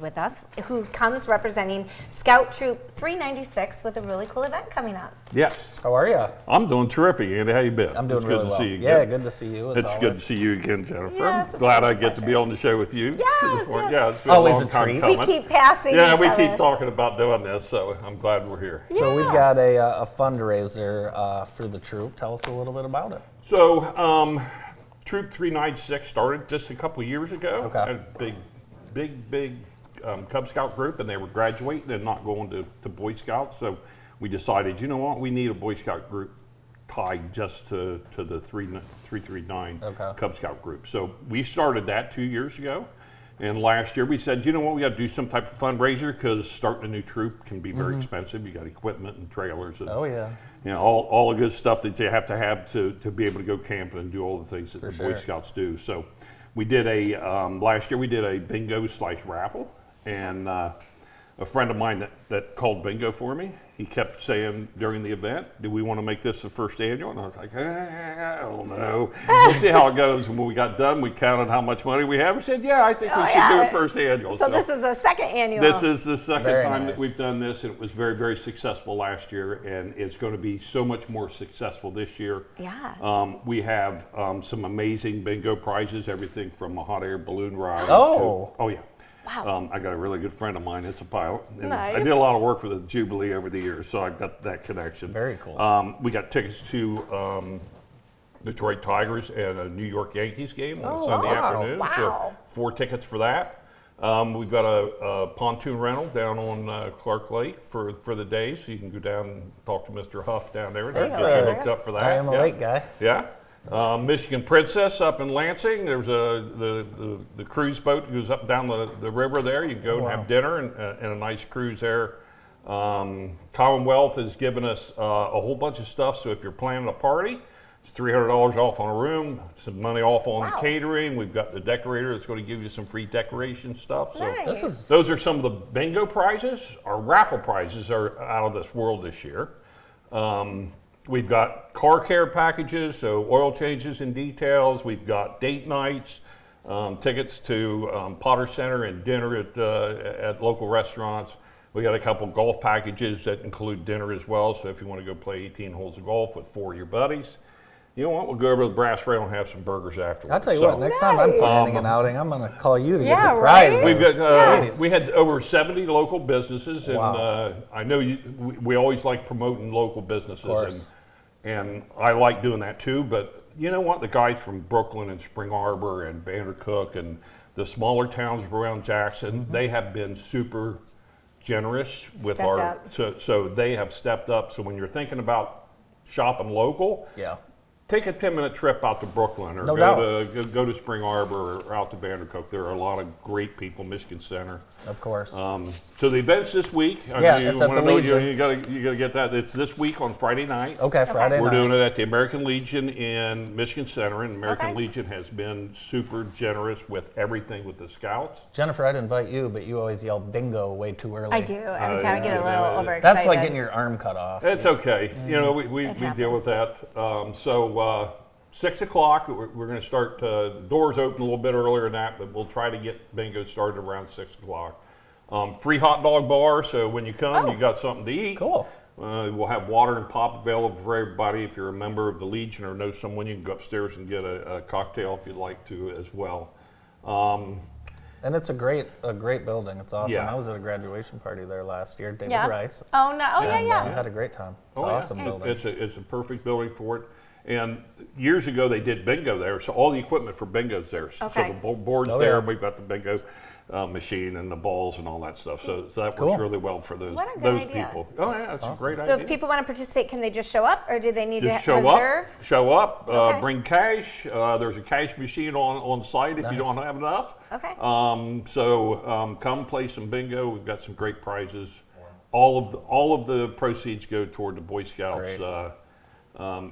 with us, who comes representing Scout Troop 396 with a really cool event coming up. Yes. How are you? I'm doing terrific, Andy. How you been? I'm doing It's really good well. to see you again. Yeah, good to see you. It's good to see you again, Jennifer. Yes, I'm glad I it's a get to be on the show with you. Yes, morning. yes. Yeah, it's been Always a long a time treat. coming. We keep passing Yeah, each we other. keep talking about doing this, so I'm glad we're here. Yeah. So we've got a fundraiser for the troop. Tell us a little bit about it. So, Troop 396 started just a couple of years ago. Okay. Had a big Cub Scout group, and they were graduating and not going to Boy Scouts. So we decided, you know what, we need a Boy Scout group tied just to the 339 Okay. Cub Scout group. So we started that 2 years ago. And last year we said, you know what, we got to do some type of fundraiser because starting a new troop can be very expensive. You got equipment and trailers and Oh yeah. you know, all the good stuff that you have to be able to go camping and do all the things that the Boy sure. Scouts do. So we did last year we did a bingo / raffle, and a friend of mine that called bingo for me, he kept saying during the event, do we want to make this the first annual? And I was like, I don't know. We'll see how it goes. And when we got done, we counted how much money we have. We said, yeah, I think we should do it first annual. So this is a second annual. This is the second Very time nice. that we've done this, and it was very, very successful last year, and it's going to be so much more successful this year. Yeah. We have some amazing bingo prizes, everything from a hot air balloon ride. Oh. Oh, yeah. Wow. I got a really good friend of mine that's a pilot. And I Nice. did a lot of work with the Jubilee over the years, so I got that connection. Very cool. We got tickets to Detroit Tigers and a New York Yankees game on Oh, Sunday wow. afternoon. Wow. So 4 tickets for that. We've got a pontoon rental down on Clark Lake for the day, so you can go down and talk to Mr. Huff down there and There you get go. you hooked up for that. I am a lake guy. Yeah. Michigan Princess up in Lansing. There's the cruise boat that goes up down the river there. You can go and have dinner and a nice cruise there. Commonwealth has given us a whole bunch of stuff. So if you're planning a party, it's $300 off on a room, some money off on the catering. We've got the decorator that's going to give you some free decoration stuff. So Nice. those are some of the bingo prizes. Our raffle prizes are out of this world this year. We've got car care packages, so oil changes and details. We've got date nights, tickets to Potter Center and dinner at local restaurants. We got a couple golf packages that include dinner as well. So if you want to go play 18 holes of golf with 4 of your buddies, you know what? We'll go over to the Brass Rail and have some burgers afterwards. I'll tell you what, next time I'm planning an outing, I'm going to call you to Yeah, get the right? prizes. We've got Please. we had over 70 local businesses, and Wow. I know we always like promoting local businesses, course. and I like doing that too. But you know what? The guys from Brooklyn and Spring Arbor and Vandercook and the smaller towns around Jackson, they have been super generous with Stepped our up. so they have stepped up. So when you're thinking about shopping local, Yeah. take a 10-minute trip out to Brooklyn or No go to Spring Arbor or out to Vandercook. There are a lot of great people, Michigan Center. Of course. So the events this week, Yeah, it's at wanna the know, Legion. you gotta get that. It's this week on Friday night. Okay, Friday We're night. doing it at the American Legion in Michigan Center, and American Okay. Legion has been super generous with everything with the Scouts. Jennifer, I'd invite you, but you always yell bingo way too early. I do. Every time I get a little overexcited. That's like getting your arm cut off. It's okay. You know, we deal with that. 6 o'clock, we're going to start, the doors open a little bit earlier than that, but we'll try to get bingo started around 6 o'clock. Free hot dog bar, so when you come, you got something to eat. Cool. We'll have water and pop available for everybody. If you're a member of the Legion or know someone, you can go upstairs and get a cocktail if you'd like to as well. And it's a great building. It's awesome. Yeah. I was at a graduation party there last year, David Yeah. Rice. Oh, no. Oh, yeah, And, yeah. I had a great time. It's Oh, an yeah. awesome building. It's a perfect building for it. And years ago they did bingo there, so all the equipment for bingo's there. So Okay. the board's Oh, there, yeah. and we've got the bingo machine and the balls and all that stuff. So that Cool. works really well for those What a good those idea. people. Oh yeah, it's a great So idea. if people want to participate, can they just show up, or do they need Just to show reserve? up. Show up. Okay. Bring cash. There's a cash machine on site if you don't have enough. Okay. Come play some bingo. We've got some great prizes. All of the proceeds go toward the Boy Scouts. Great.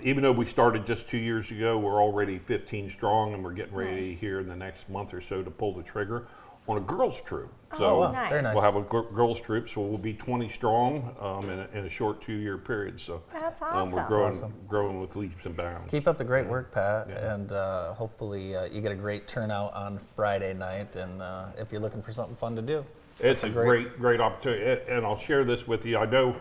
Even though we started just 2 years ago, we're already 15 strong, and we're getting ready here in the next month or so to pull the trigger on a girls' troop. So wow. nice. Very nice. we'll have a girls' troop, so we'll be 20 strong in a short 2-year period. So That's we're awesome. growing with leaps and bounds. Keep up the great work, Pat, and hopefully you get a great turnout on Friday night. And if you're looking for something fun to do, It's a great- great opportunity, and I'll share this with you. I know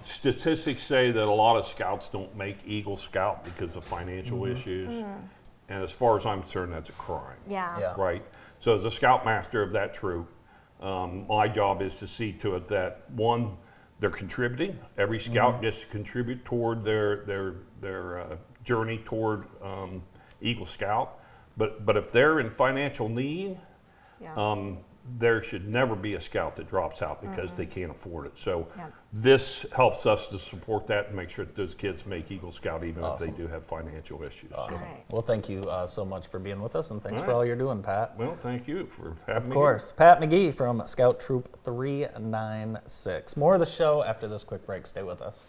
statistics say that a lot of scouts don't make Eagle Scout because of financial issues, and as far as I'm concerned, that's a crime. Yeah. Right. So as a scoutmaster of that troop, my job is to see to it that one, they're contributing. Every scout gets to contribute toward their journey toward Eagle Scout. But if they're in financial need, Yeah. there should never be a scout that drops out because they can't afford it. So Yep. this helps us to support that and make sure that those kids make Eagle Scout even if they do have financial issues. So, All right. Well, thank you so much for being with us, and thanks All for right. all you're doing, Pat. well, thank you for having me. Of course. Pat McGee from Scout Troop 396. More of the show after this quick break. Stay with us.